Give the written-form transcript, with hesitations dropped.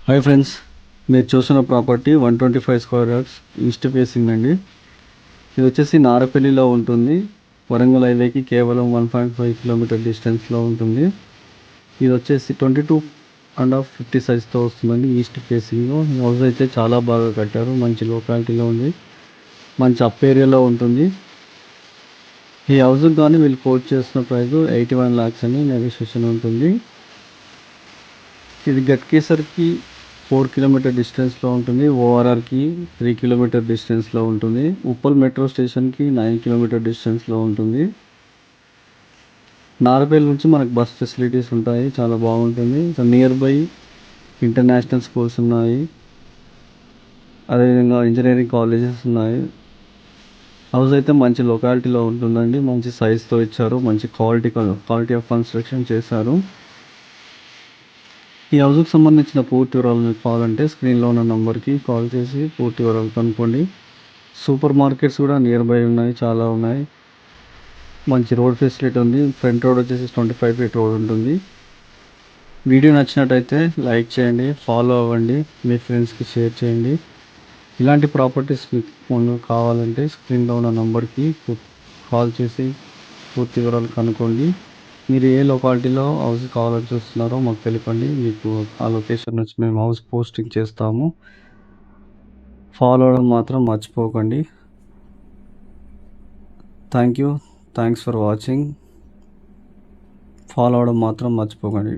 Hi friends, మీరు చూసిన property 125 square yards east facing అండి. ఇది వచ్చేసి నారపల్లిలో ఉంటుంది. వరంగల్ హైవేకి కేవలం 1.5 కిలోమీటర్ డిస్టెన్స్లో ఉంటుంది. ఇది వచ్చేసి 22.5 50 సైజ్తో వస్తుందండి. ఈస్ట్ ఫేసింగ్లో హౌస్ అయితే చాలా బాగా కట్టారు. మంచి లొకాలిటీలో ఉంది, మంచి అప్ ఏరియాలో ఉంటుంది. ఈ హౌస్కి కానీ వీళ్ళు కోట్ చేస్తున్న ప్రైస్ 81 lakhs అని నెగోషియేషన్ ఉంటుంది. ఇది గట్కేసర్కి 4 కిలోమీటర్ డిస్టెన్స్లో ఉంటుంది. ఓఆర్ఆర్కి 3 కిలోమీటర్ డిస్టెన్స్లో ఉంటుంది. ఉప్పల్ మెట్రో స్టేషన్కి 9 కిలోమీటర్ డిస్టెన్స్లో ఉంటుంది. నారపల్లి నుంచి మనకు బస్ ఫెసిలిటీస్ ఉంటాయి, చాలా బాగుంటుంది. నియర్ బై ఇంటర్నేషనల్ స్కూల్స్ ఉన్నాయి, అదేవిధంగా ఇంజనీరింగ్ కాలేజెస్ ఉన్నాయి. హౌస్ అయితే మంచి లొకాలిటీలో ఉంటుందండి. మంచి సైజ్తో ఇచ్చారు, మంచి క్వాలిటీ ఆఫ్ కన్స్ట్రక్షన్ చేశారు. ఈ హౌస్కి సంబంధించిన పూర్తి వివరాలు మీకు కావాలంటే స్క్రీన్లో ఉన్న నెంబర్కి కాల్ చేసి పూర్తి వివరాలు కనుక్కోండి. సూపర్ మార్కెట్స్ కూడా నియర్ బై ఉన్నాయి, చాలా ఉన్నాయి. మంచి రోడ్ ఫెసిలిటీ ఉంది. ఫ్రంట్ రోడ్ వచ్చేసి 25 feet రోడ్ ఉంటుంది. వీడియో నచ్చినట్టయితే లైక్ చేయండి, ఫాలో అవ్వండి, మీ ఫ్రెండ్స్కి షేర్ చేయండి. ఇలాంటి ప్రాపర్టీస్ మీకు కావాలంటే స్క్రీన్లో ఉన్న నెంబర్కి కాల్ చేసి పూర్తి వివరాలు కనుక్కోండి. మీరు ఏ లొకాలిటీలో హౌస్ కావాలని చూస్తున్నారో మాకు తెలిపండి. మీకు ఆ లొకేషన్ నుంచి మేము హౌస్ పోస్టింగ్ చేస్తాము. ఫాలో అవ్వడం మాత్రం మర్చిపోకండి. Thanks for watching. ఫాలో అవ్వడం మాత్రం మర్చిపోకండి.